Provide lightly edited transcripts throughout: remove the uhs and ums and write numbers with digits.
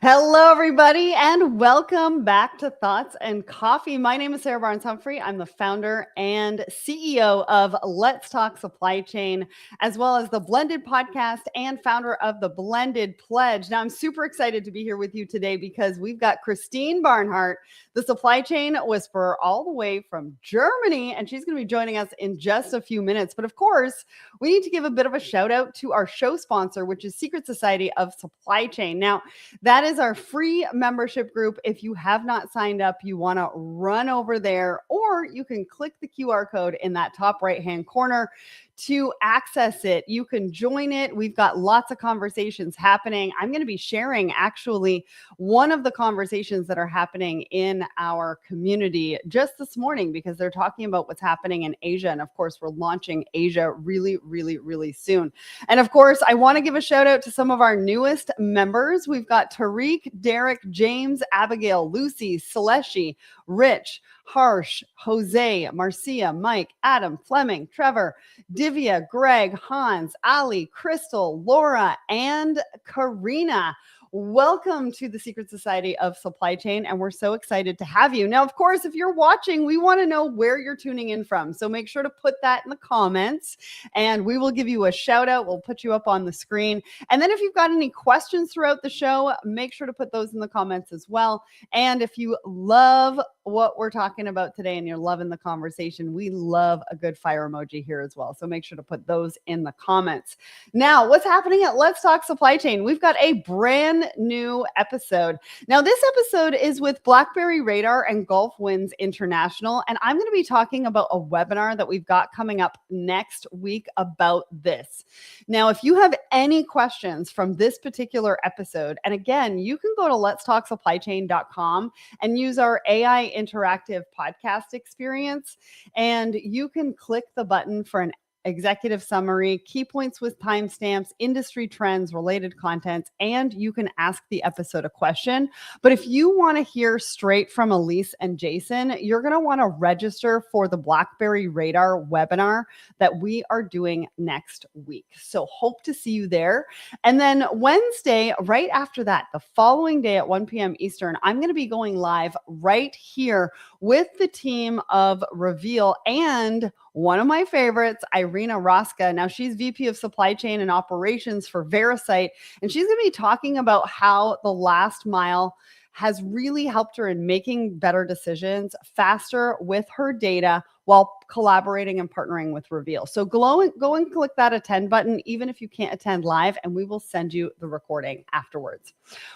Hello, everybody, and welcome back to Thoughts and Coffee. My name is Sarah Barnes-Humphrey. I'm the founder and CEO of Let's Talk Supply Chain, as well as the Blended Podcast and founder of the Blended Pledge. Now, I'm super excited to be here with you today because we've got Christine Barnhart, the supply chain whisperer, all the way from Germany, and she's going to be joining us in just a few minutes. But of course, we need to give a bit of a shout out to our show sponsor, which is Secret Society of Supply Chain. Now, that is our free membership group. If you have not signed up, you want to run over there, or you can click the QR code in that top right-hand corner to access it. You can join it. We've got lots of conversations happening. I'm going to be sharing actually one of the conversations that are happening in our community just this morning because they're talking about what's happening in Asia. And of course, we're launching Asia really soon. And of course, I want to give a shout out to some of our newest members. We've got Tariq, Derek, James, Abigail, Lucy, Celeste, Rich, Harsh, Jose, Marcia, Mike, Adam, Fleming, Trevor, Divya, Greg, Hans, Ali, Crystal, Laura, and Karina. Welcome to the Secret Society of Supply Chain, and we're so excited to have you. Now, of course, if you're watching, we want to know where you're tuning in from. So make sure to put that in the comments, and we will give you a shout out. We'll put you up on the screen. And then if you've got any questions throughout the show, make sure to put those in the comments as well. And if you love what we're talking about today and you're loving the conversation, we love a good fire emoji here as well. So make sure to put those in the comments. Now, what's happening at Let's Talk Supply Chain? We've got a brand new episode. Now, this episode is with BlackBerry Radar and Gulf Winds International, and I'm going to be talking about a webinar that we've got coming up next week about this. Now, if you have any questions from this particular episode, and again, you can go to letstalksupplychain.com and use our AI interactive podcast experience, and you can click the button for an executive summary, key points with timestamps, industry trends, related contents, and you can ask the episode a question. But if you want to hear straight from Elise and Jason, you're going to want to register for the BlackBerry Radar webinar that we are doing next week. So hope to see you there. And then Wednesday, right after that, the following day at 1 p.m. Eastern, I'm going to be going live right here with the team of Reveal and one of my favorites, Irina Roska. Now, she's VP of Supply Chain and Operations for Verisight, and she's going to be talking about how the last mile has really helped her in making better decisions faster with her data while collaborating and partnering with Reveal. So go and click that attend button, even if you can't attend live, and we will send you the recording afterwards.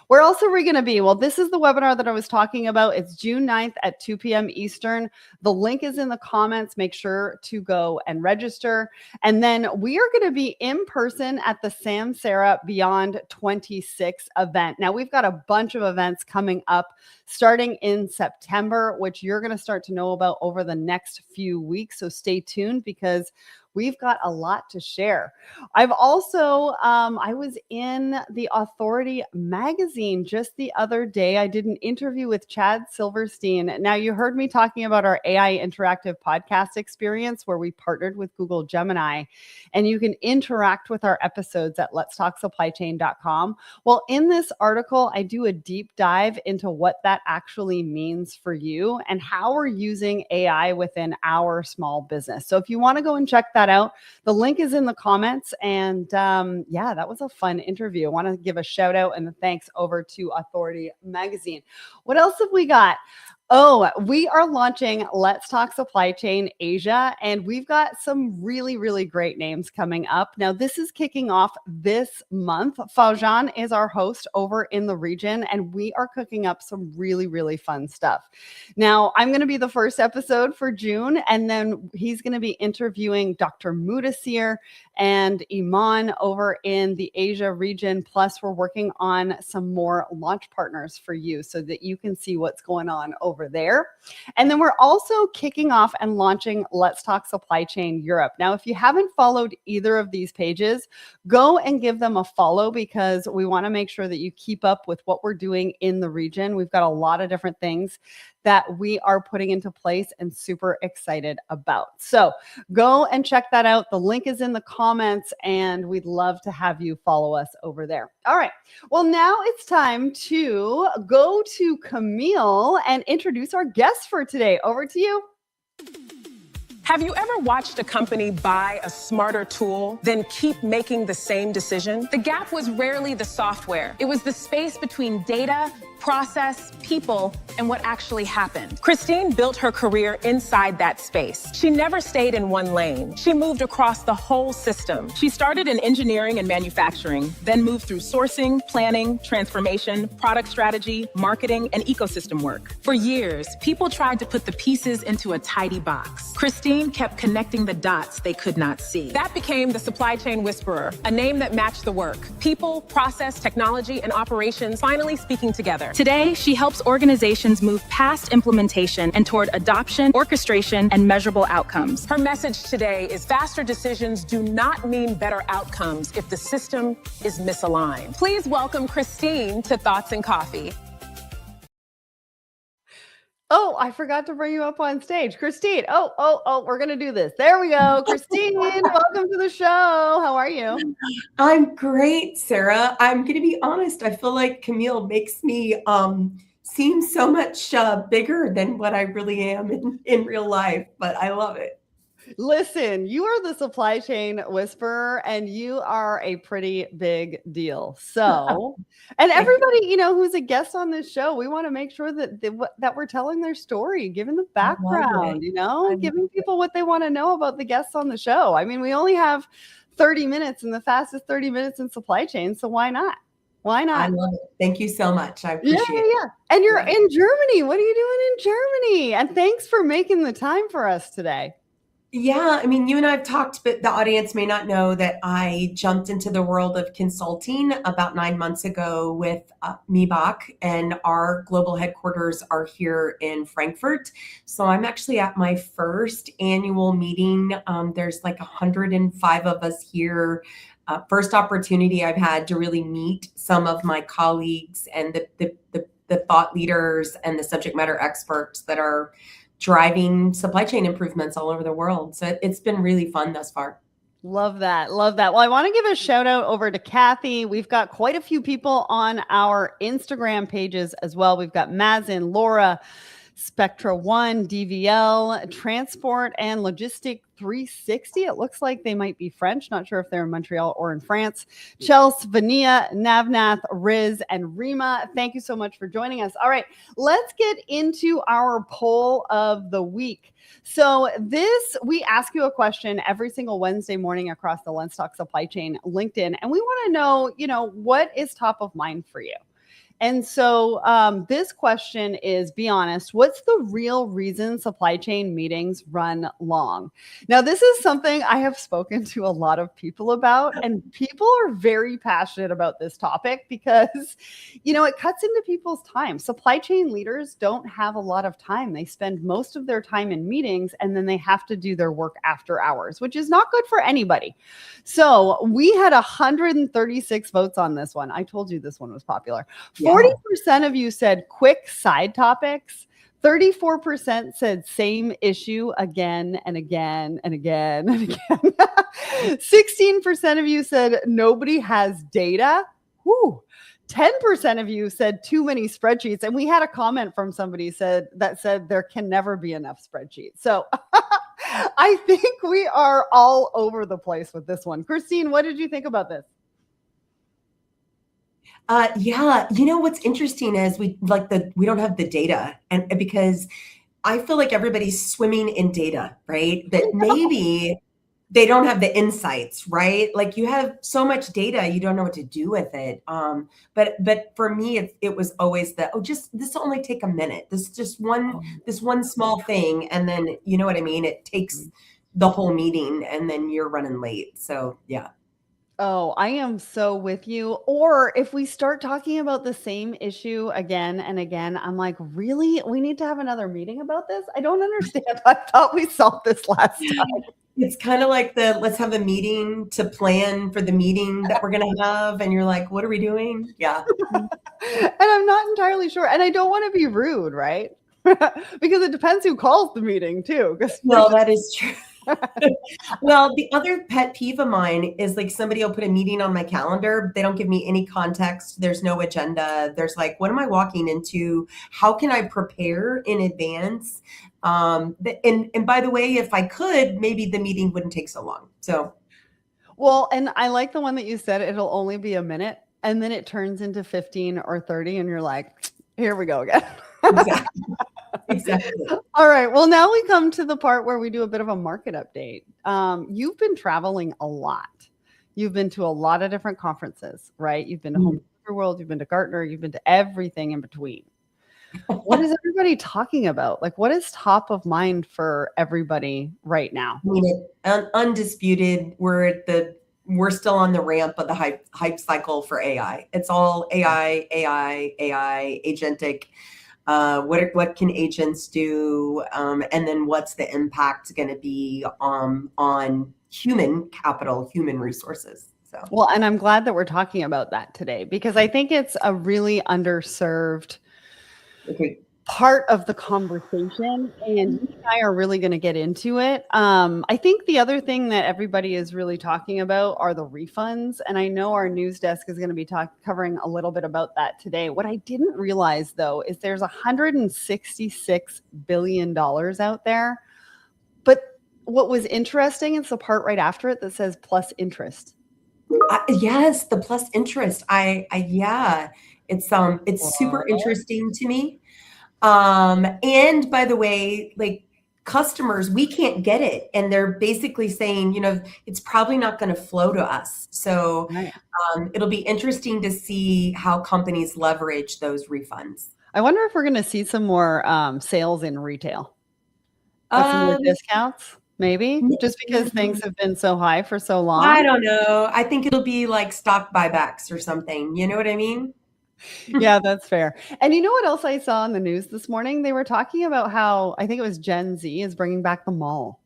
Where else are we going to be? Well, this is the webinar that I was talking about. It's June 9th at 2 p.m. Eastern. The link is in the comments. Make sure to go and register. And then we are going to be in person at the Samsara Beyond 26 event. Now, we've got a bunch of events coming up starting in September, which you're going to start to know about over the next few weeks. So stay tuned because we've got a lot to share. I've also, I was in the Authority magazine just the other day. I did an interview with Chad Silverstein. Now, you heard me talking about our AI interactive podcast experience where we partnered with Google Gemini, and you can interact with our episodes at letstalksupplychain.com. Well, in this article, I do a deep dive into what that actually means for you and how we're using AI within our small business. So if you want to go and check that out, the link is in the comments. And yeah, that was a fun interview. I want to give a shout out and a thanks over to Authority magazine. What else have we got? Oh, we are launching Let's Talk Supply Chain Asia, and we've got some really great names coming up. Now, this is kicking off this month. Faujan is our host over in the region, and we are cooking up some really fun stuff. Now, I'm going to be the first episode for June, and then he's going to be interviewing Dr. Mudasir and Iman over in the Asia region. Plus, we're working on some more launch partners for you so that you can see what's going on over there. And then we're also kicking off and launching Let's Talk Supply Chain Europe. Now, if you haven't followed either of these pages, go and give them a follow because we want to make sure that you keep up with what we're doing in the region. We've got a lot of different things that we are putting into place and super excited about. So go and check that out. The link is in the comments, and we'd love to have you follow us over there. All right. Well, now it's time to go to Camille and introduce our guest for today. Over to you. Have you ever watched a company buy a smarter tool, then keep making the same decision? The gap was rarely the software. It was the space between data, process, people, and what actually happened. Christine built her career inside that space. She never stayed in one lane. She moved across the whole system. She started in engineering and manufacturing, then moved through sourcing, planning, transformation, product strategy, marketing, and ecosystem work. For years, people tried to put the pieces into a tidy box. Christine kept connecting the dots they could not see. That became the supply chain whisperer, a name that matched the work. People, process, technology, and operations finally speaking together. Today, she helps organizations move past implementation and toward adoption, orchestration, and measurable outcomes. Her message today is faster decisions do not mean better outcomes if the system is misaligned. Please welcome Christine to Thoughts and Coffee. Oh, I forgot to bring you up on stage. Christine. Oh, we're going to do this. There we go. Christine, welcome to the show. How are you? I'm great, Sarah. I'm going to be honest. I feel like Camille makes me seem so much bigger than what I really am in real life, but I love it. Listen, you are the supply chain whisperer, and you are a pretty big deal. So, and everybody, who's a guest on this show, we want to make sure that we're telling their story, giving the background, giving people what they want to know about the guests on the show. I mean, we only have 30 minutes, and the fastest 30 minutes in supply chain. So why not? Why not? I love it. Thank you so much. I appreciate it. Yeah. And you're in Germany. What are you doing in Germany? And thanks for making the time for us today. Yeah, I mean, you and I have talked, but the audience may not know that I jumped into the world of consulting about 9 months ago with Miebach, and our global headquarters are here in Frankfurt. So I'm actually at my first annual meeting. There's like 105 of us here. First opportunity I've had to really meet some of my colleagues and the thought leaders and the subject matter experts that are driving supply chain improvements all over the world. So it's been really fun thus far. Love that. Well, I want to give a shout out over to Kathy. We've got quite a few people on our Instagram pages as well. We've got Mazin, Laura, Spectra One, DVL, Transport and Logistic 360. It looks like they might be French. Not sure if they're in Montreal or in France. Chelsea, Vania, Navnath, Riz, and Rima. Thank you so much for joining us. All right, let's get into our poll of the week. So we ask you a question every single Wednesday morning across the Let's Talk Supply Chain LinkedIn, and we want to know, what is top of mind for you? And so this question is, be honest, what's the real reason supply chain meetings run long? Now, this is something I have spoken to a lot of people about, and people are very passionate about this topic because, it cuts into people's time. Supply chain leaders don't have a lot of time. They spend most of their time in meetings, and then they have to do their work after hours, which is not good for anybody. So we had 136 votes on this one. I told you this one was popular. 40% of you said quick side topics. 34% said same issue again and again and again and again. 16% of you said nobody has data. Whew. 10% of you said too many spreadsheets. And we had a comment from somebody that said there can never be enough spreadsheets. So I think we are all over the place with this one. Christine, what did you think about this? Yeah, what's interesting is we don't have the data, and because I feel like everybody's swimming in data, right? That maybe they don't have the insights, right? Like you have so much data, you don't know what to do with it. But for me, it was always this will only take a minute. This one small thing, and then you know what I mean? It takes the whole meeting, and then you're running late. So yeah. Oh, I am so with you. Or if we start talking about the same issue again and again, I'm like, really? We need to have another meeting about this? I don't understand. I thought we solved this last time. It's kind of like let's have a meeting to plan for the meeting that we're going to have. And you're like, what are we doing? Yeah. And I'm not entirely sure. And I don't want to be rude, right? Because it depends who calls the meeting too. Well, that is true. Well, the other pet peeve of mine is like somebody will put a meeting on my calendar. They don't give me any context. There's no agenda. There's like, what am I walking into? How can I prepare in advance? And by the way, if I could, maybe the meeting wouldn't take so long. So, well, and I like the one that you said, it'll only be a minute, and then it turns into 15 or 30, and you're like, here we go again. exactly. Exactly. All right. Well, now we come to the part where we do a bit of a market update. You've been traveling a lot. You've been to a lot of different conferences, right? You've been to Home World, you've been to Gartner, you've been to everything in between. What is everybody talking about? Like, what is top of mind for everybody right now? I mean, undisputed, we're still on the ramp of the hype cycle for AI. It's all AI, agentic. What can agents do? And then what's the impact going to be on human capital, human resources? So, well, and I'm glad that we're talking about that today, because I think it's a really underserved part of the conversation, and you and I are really going to get into it. I think the other thing that everybody is really talking about are the refunds, and I know our news desk is going to be covering a little bit about that today. What I didn't realize, though, is there's $166 billion out there, but what was interesting is the part right after it that says plus interest. Yes, the plus interest. Yeah, it's super interesting to me. And by the way, like customers, we can't get it. And they're basically saying, it's probably not going to flow to us. So it'll be interesting to see how companies leverage those refunds. I wonder if we're going to see some more sales in retail. Some more discounts, maybe, just because things have been so high for so long. I don't know. I think it'll be like stock buybacks or something. You know what I mean? Yeah, that's fair. And you know what else I saw in the news this morning? They were talking about how, I think it was Gen Z is bringing back the mall.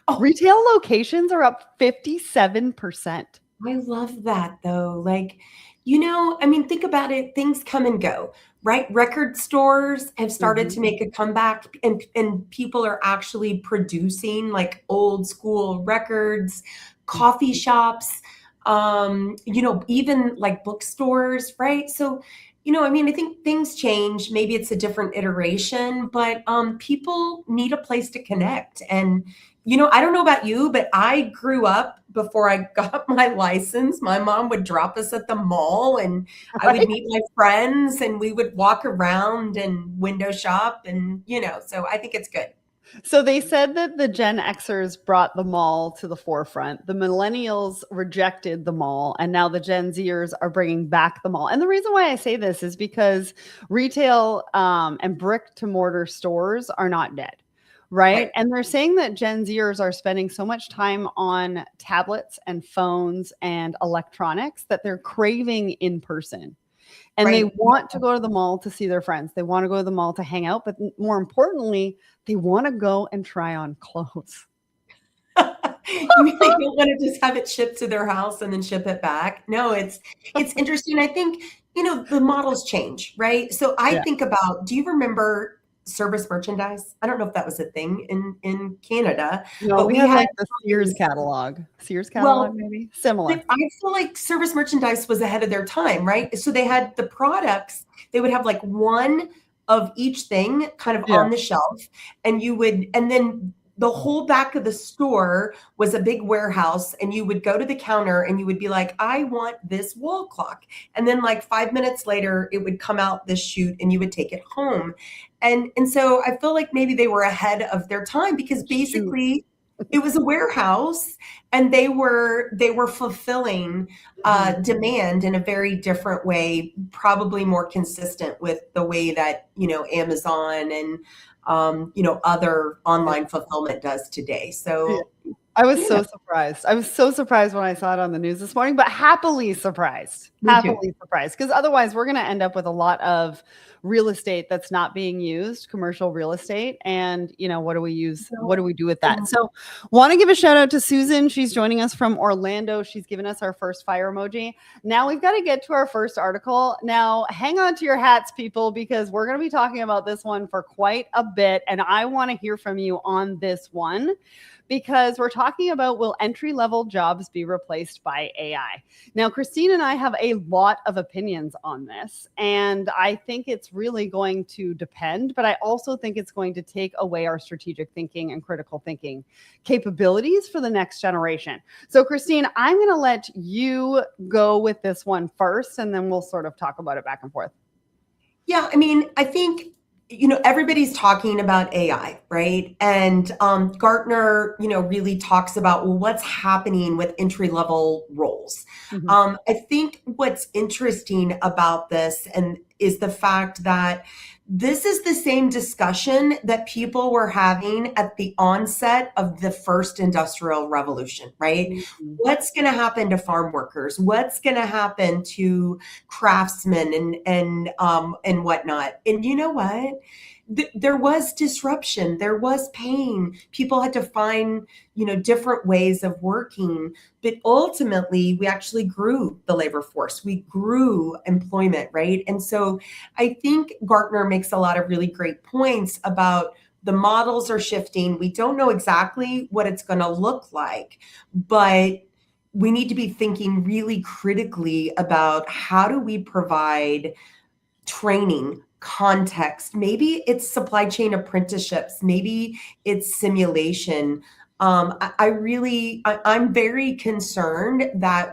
Oh. Retail locations are up 57%. I love that though. Like, I mean, think about it. Things come and go, right? Record stores have started to make a comeback, and people are actually producing like old school records, coffee shops, even like bookstores, right? So, I mean, I think things change. Maybe it's a different iteration, but people need a place to connect. And, I don't know about you, but I grew up before I got my license. My mom would drop us at the mall, and I would meet my friends, and we would walk around and window shop, and, so I think it's good. So they said that the Gen Xers brought the mall to the forefront. The millennials rejected the mall, and now the Gen Zers are bringing back the mall. And the reason why I say this is because retail and brick to mortar stores are not dead, right? And they're saying that Gen Zers are spending so much time on tablets and phones and electronics that they're craving in person. And they want to go to the mall to see their friends. They want to go to the mall to hang out. But more importantly, they want to go and try on clothes. You mean they don't want to just have it shipped to their house and then ship it back? No, it's interesting. I think, the models change, right? So I think about, do you remember service merchandise? I don't know if that was a thing in Canada. No, but we had like the Sears catalog. Maybe? Similar. I feel like service merchandise was ahead of their time, right? So they had the products, they would have like one of each thing kind of on the shelf, and then the whole back of the store was a big warehouse, and you would go to the counter and you would be like, I want this wall clock. And then like 5 minutes later, it would come out this chute and you would take it home. And so I feel like maybe they were ahead of their time, because basically it was a warehouse, and they were fulfilling demand in a very different way, probably more consistent with the way that, Amazon and other online fulfillment does today. So I was so surprised. I was so surprised when I saw it on the news this morning, but happily surprised. Me too. Happily surprised. Because otherwise, we're going to end up with a lot of real estate that's not being used, commercial real estate. And, what do we use? What do we do with that? So, want to give a shout out to Susan. She's joining us from Orlando. She's given us our first fire emoji. Now we've got to get to our first article. Now, hang on to your hats, people, because we're going to be talking about this one for quite a bit. And I want to hear from you on this one, because we're talking about, will entry-level jobs be replaced by AI? Now, Christine and I have a lot of opinions on this, and I think it's really going to depend, but I also think it's going to take away our strategic thinking and critical thinking capabilities for the next generation. So, Christine, I'm going to let you go with this one first, and then we'll sort of talk about it back and forth. Yeah, I mean, I think everybody's talking about AI, right? And Gartner, really talks about, well, what's happening with entry-level roles. Mm-hmm. I think what's interesting about this is the fact that this is the same discussion that people were having at the onset of the first industrial revolution, right? Mm-hmm. What's going to happen to farm workers? What's going to happen to craftsmen and whatnot? And you know what? There was disruption. There was pain. People had to find, different ways of working. But ultimately, we actually grew the labor force. We grew employment, right? And so I think Gartner makes a lot of really great points about the models are shifting. We don't know exactly what it's going to look like, but we need to be thinking really critically about how do we provide training, context. Maybe it's supply chain apprenticeships. Maybe it's simulation. I'm very concerned that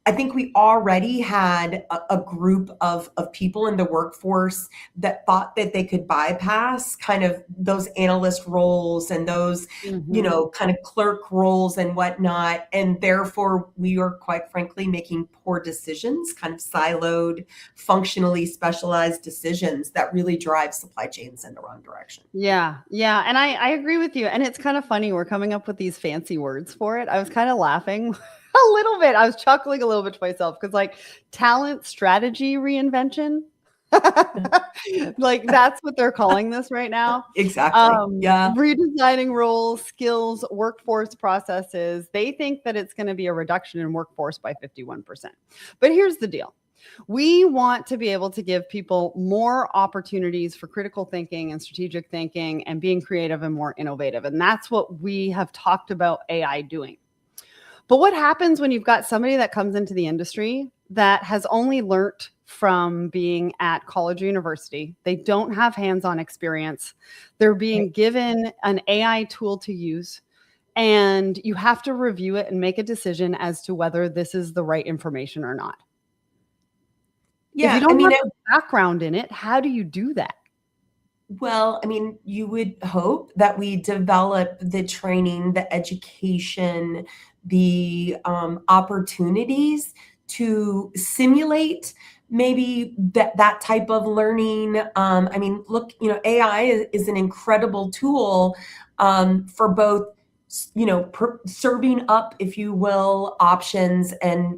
I think we already had a group of people in the workforce that thought that they could bypass kind of those analyst roles and those, kind of clerk roles and whatnot. And therefore, we are quite frankly making poor decisions, kind of siloed, functionally specialized decisions that really drive supply chains in the wrong direction. Yeah. And I agree with you. And it's kind of funny. We're coming up with these fancy words for it. I was kind of laughing a little bit. I was chuckling a little bit to myself because, like, talent strategy reinvention, like, that's what they're calling this right now. Exactly. Yeah. Redesigning roles, skills, workforce processes. They think that it's going to be a reduction in workforce by 51%. But here's the deal. We want to be able to give people more opportunities for critical thinking and strategic thinking and being creative and more innovative. And that's what we have talked about AI doing. But what happens when you've got somebody that comes into the industry that has only learnt from being at college or university? They don't have hands-on experience. They're being given an AI tool to use, and you have to review it and make a decision as to whether this is the right information or not. Yeah, if you don't have a background in it, how do you do that? Well, I mean, you would hope that we develop the training, the education, the opportunities to simulate maybe that type of learning. I mean, look, AI is an incredible tool for both, serving up, if you will, options,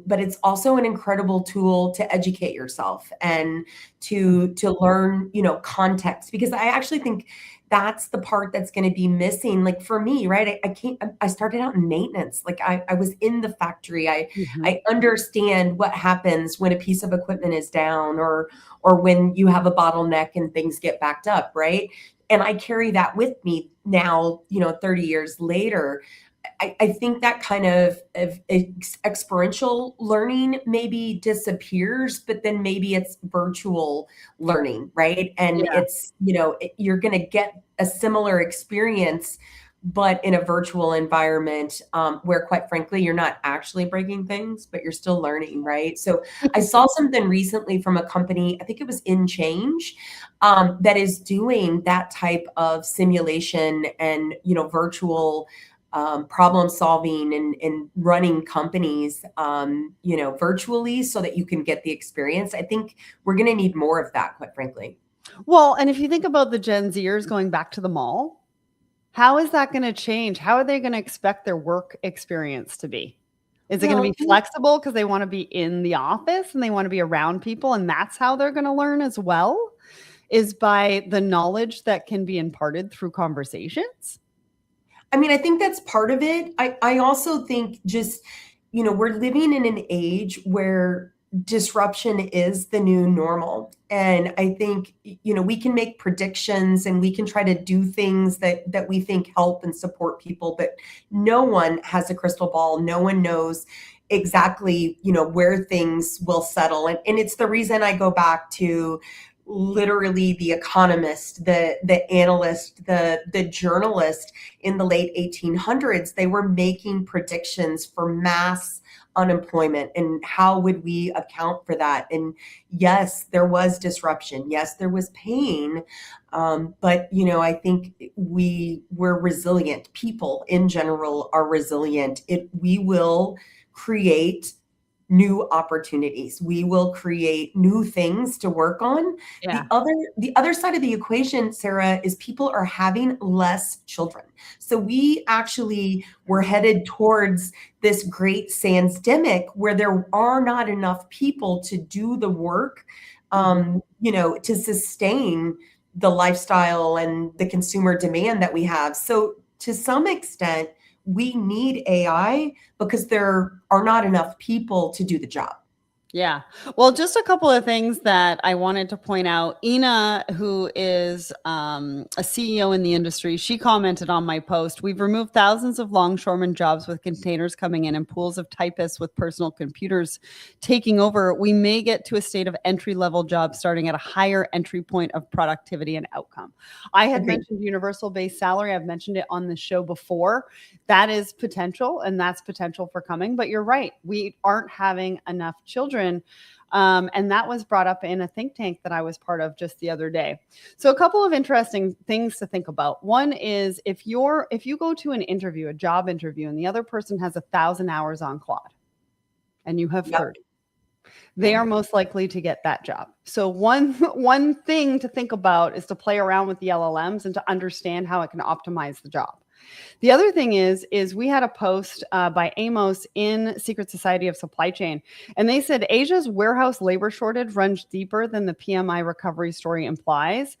but it's also an incredible tool to educate yourself and to learn, context, because I actually think that's the part that's going to be missing. Like for me, right? I started out in maintenance. Like I was in the factory. I understand what happens when a piece of equipment is down or when you have a bottleneck and things get backed up, right? And I carry that with me now, 30 years later. I think that kind of experiential learning maybe disappears, but then maybe it's virtual learning, right? And it's, you're going to get a similar experience, but in a virtual environment where, quite frankly, you're not actually breaking things, but you're still learning, right? So I saw something recently from a company, I think it was In Change, that is doing that type of simulation and, virtual problem solving and running companies, virtually so that you can get the experience. I think we're going to need more of that, quite frankly. Well, and if you think about the Gen Zers going back to the mall, How is that going to change? How are they going to expect their work experience to be? Is it going to be Well, flexible because they want to be in the office and they want to be around people and that's how they're going to learn as well? Is by the knowledge that can be imparted through conversations? I mean, I think that's part of it. I also think just, we're living in an age where disruption is the new normal. And I think, we can make predictions and we can try to do things that we think help and support people, but no one has a crystal ball. No one knows exactly, where things will settle. And it's the reason I go back to literally the economist, the analyst, the journalist in the late 1800s. They were making predictions for mass unemployment and how would we account for that. And yes, there was disruption. Yes, there was pain. But I think we're resilient. People in general are resilient. We will create new opportunities. We will create new things to work on. Yeah. The other side of the equation, Sarah, is people are having less children. So we actually were headed towards this great sandsemic where there are not enough people to do the work, to sustain the lifestyle and the consumer demand that we have. So to some extent, we need AI because there are not enough people to do the job. Yeah. Well, just a couple of things that I wanted to point out. Ina, who is a CEO in the industry, she commented on my post. We've removed thousands of longshoreman jobs with containers coming in and pools of typists with personal computers taking over. We may get to a state of entry-level jobs starting at a higher entry point of productivity and outcome. I had mentioned universal base salary. I've mentioned it on the show before. That is potential, and that's potential for coming. But you're right. We aren't having enough children. And that was brought up in a think tank that I was part of just the other day. So a couple of interesting things to think about. One is if you go to an interview, a job interview, and the other person has 1,000 hours on Claude and you have 30, they are most likely to get that job. So one thing to think about is to play around with the LLMs and to understand how it can optimize the job. The other thing is we had a post by Amos in Secret Society of Supply Chain, and they said Asia's warehouse labor shortage runs deeper than the PMI recovery story implies.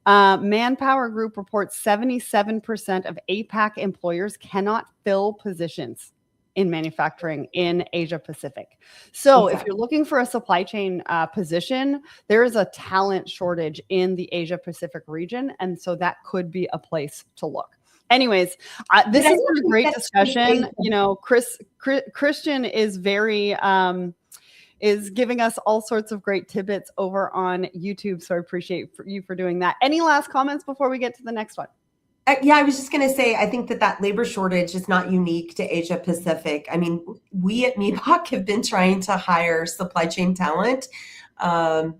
Manpower Group reports 77% of APAC employers cannot fill positions in manufacturing in Asia Pacific. So if you're looking for a supply chain position, there is a talent shortage in the Asia Pacific region, and so that could be a place to look. Anyways, this has been a great discussion. Christian is is giving us all sorts of great tidbits over on YouTube. So I appreciate you for doing that. Any last comments before we get to the next one? Yeah, I was just going to say, I think that labor shortage is not unique to Asia Pacific. I mean, we at MEBOC have been trying to hire supply chain talent, the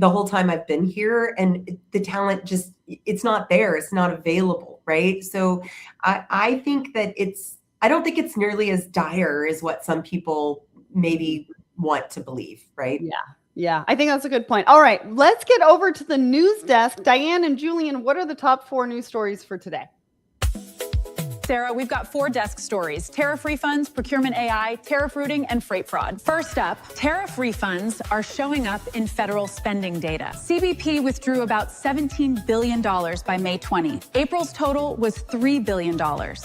whole time I've been here, and the talent it's not there. It's not available. Right. So I think that I don't think it's nearly as dire as what some people maybe want to believe. Right. Yeah. I think that's a good point. All right, let's get over to the news desk. Diane and Julian, what are the top 4 news stories for today? Sarah, we've got 4 desk stories: tariff refunds, procurement AI, tariff routing, and freight fraud. First up, tariff refunds are showing up in federal spending data. CBP withdrew about $17 billion by May 20. April's total was $3 billion.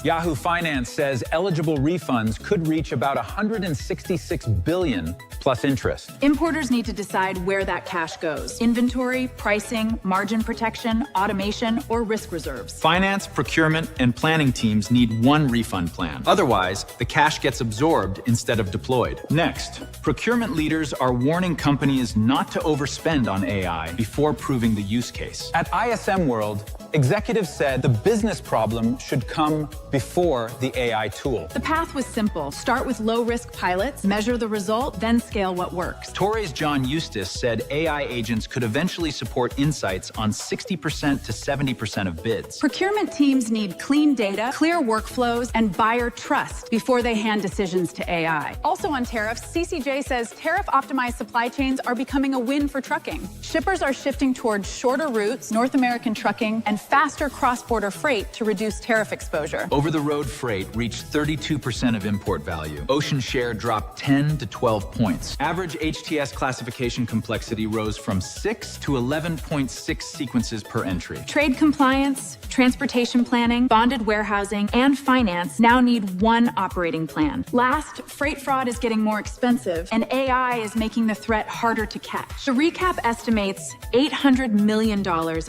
Yahoo Finance says eligible refunds could reach about $166 billion plus interest. Importers need to decide where that cash goes: inventory, pricing, margin protection, automation, or risk reserves. Finance, procurement, and planning teams need one refund plan. Otherwise, the cash gets absorbed instead of deployed. Next, procurement leaders are warning companies not to overspend on AI before proving the use case. At ISM World, executives said the business problem should come before the AI tool. The path was simple: start with low-risk pilots, measure the result, then scale what works. Tore's John Eustace said AI agents could eventually support insights on 60% to 70% of bids. Procurement teams need clean data, clear workflows, and buyer trust before they hand decisions to AI. Also on tariffs, CCJ says tariff-optimized supply chains are becoming a win for trucking. Shippers are shifting towards shorter routes, North American trucking, and and faster cross-border freight to reduce tariff exposure. Over-the-road freight reached 32% of import value. Ocean share dropped 10 to 12 points. Average HTS classification complexity rose from 6 to 11.6 sequences per entry. Trade compliance, transportation planning, bonded warehousing, and finance now need one operating plan. Last, freight fraud is getting more expensive, and AI is making the threat harder to catch. The recap estimates $800 million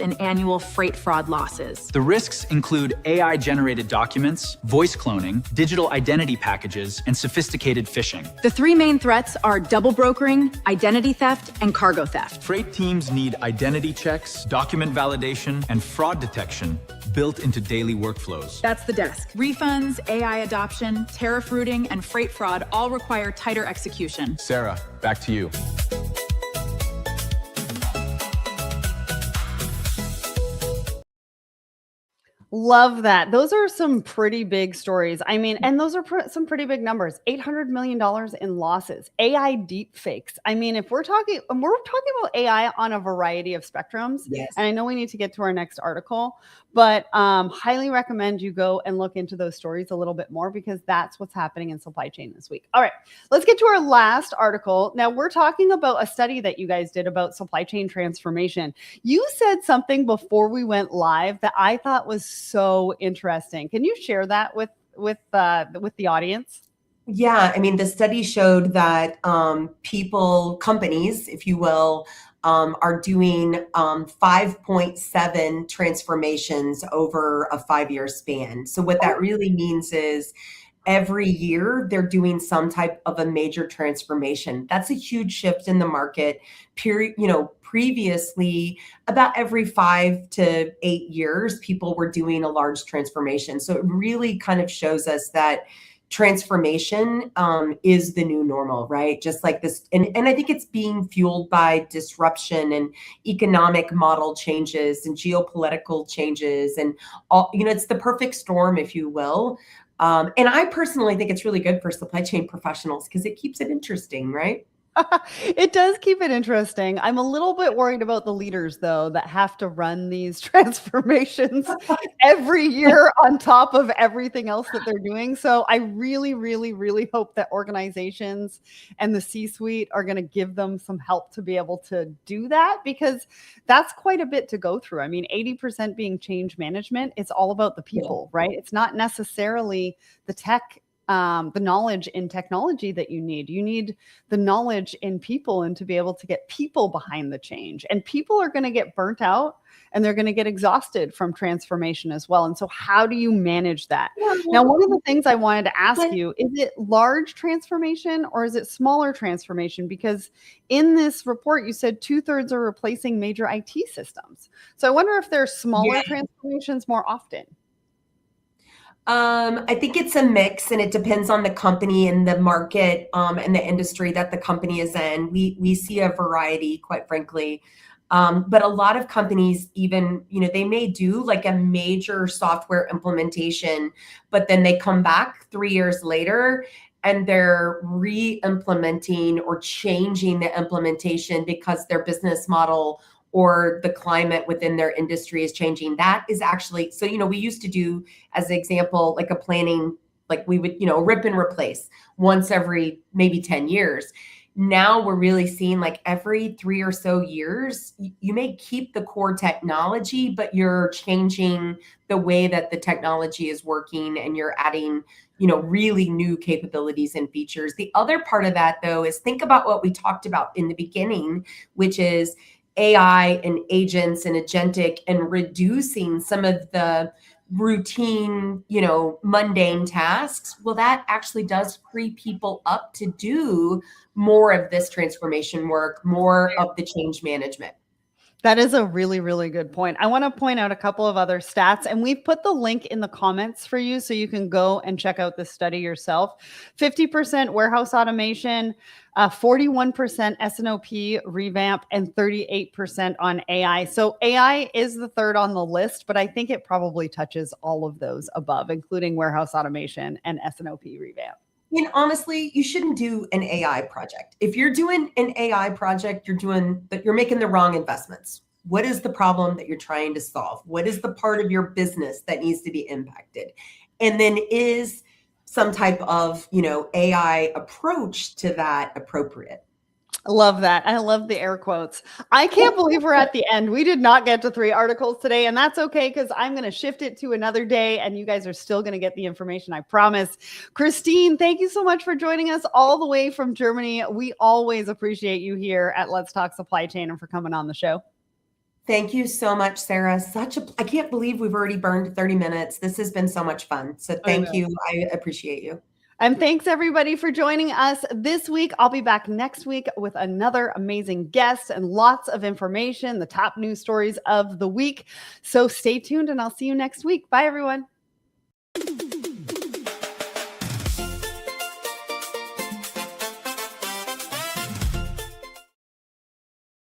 in annual freight fraud losses. The risks include AI-generated documents, voice cloning, digital identity packages, and sophisticated phishing. The three main threats are double brokering, identity theft, and cargo theft. Freight teams need identity checks, document validation, and fraud detection built into daily workflows. That's the desk. Refunds, AI adoption, tariff routing, and freight fraud all require tighter execution. Sarah, back to you. Love that. Those are some pretty big stories. I mean, and those are some pretty big numbers. $800 million in losses. AI deep fakes. I mean, if we're talking about AI on a variety of spectrums, Yes. and I know we need to get to our next article, but highly recommend you go and look into those stories a little bit more, because that's what's happening in supply chain this week. All right, let's get to our last article. Now, we're talking about a study that you guys did about supply chain transformation. You said something before we went live that I thought was so interesting. Can you share that with the audience? Yeah, I mean, the study showed that companies, if you will, are doing 5.7 transformations over a 5-year span. So what that really means is every year they're doing some type of a major transformation. That's a huge shift in the market. Previously, about every 5 to 8 years, people were doing a large transformation. So it really kind of shows us that transformation is the new normal, right? Just like this. And I think it's being fueled by disruption and economic model changes and geopolitical changes. And all, it's the perfect storm, if you will. And I personally think it's really good for supply chain professionals because it keeps it interesting, right? It does keep it interesting. I'm a little bit worried about the leaders, though, that have to run these transformations every year on top of everything else that they're doing. So I really, really, really hope that organizations and the C-suite are going to give them some help to be able to do that, because that's quite a bit to go through. I mean, 80% being change management, it's all about the people, right? It's not necessarily the tech, the knowledge in technology that you need. You need the knowledge in people, and to be able to get people behind the change. And people are going to get burnt out, and they're going to get exhausted from transformation as well. And so how do you manage that? Now, one of the things I wanted to ask you, is it large transformation or is it smaller transformation? Because in this report, you said 2/3 are replacing major IT systems. So I wonder if there's smaller transformations more often. I think it's a mix, and it depends on the company and the market and the industry that the company is in. We see a variety, quite frankly. But a lot of companies even, they may do like a major software implementation, but then they come back 3 years later and they're re-implementing or changing the implementation because their business model or the climate within their industry is changing. That is actually, so, we used to do, as an example, like a planning, like we would, rip and replace once every maybe 10 years. Now we're really seeing like every 3 or so years, you may keep the core technology, but you're changing the way that the technology is working, and you're adding, really new capabilities and features. The other part of that, though, is think about what we talked about in the beginning, which is AI and agents and agentic, and reducing some of the routine, mundane tasks. Well, that actually does free people up to do more of this transformation work, more of the change management. That is a really, really good point. I want to point out a couple of other stats, and we've put the link in the comments for you so you can go and check out this study yourself. 50% warehouse automation, 41% S&OP revamp, and 38% on AI. So AI is the third on the list, but I think it probably touches all of those above, including warehouse automation and S&OP revamp. And honestly, you shouldn't do an AI project. If you're doing an AI project, you're making the wrong investments, What is the problem that you're trying to solve? What is the part of your business that needs to be impacted? And then is some type of, AI approach to that appropriate? I love that. I love the air quotes. I can't believe we're at the end. We did not get to 3 articles today, and that's okay because I'm going to shift it to another day, and you guys are still going to get the information, I promise. Christine, thank you so much for joining us all the way from Germany. We always appreciate you here at Let's Talk Supply Chain and for coming on the show. Thank you so much, Sarah. I can't believe we've already burned 30 minutes. This has been so much fun. So thank you. I appreciate you. And thanks everybody for joining us this week. I'll be back next week with another amazing guest and lots of information, the top news stories of the week. So stay tuned and I'll see you next week. Bye, everyone.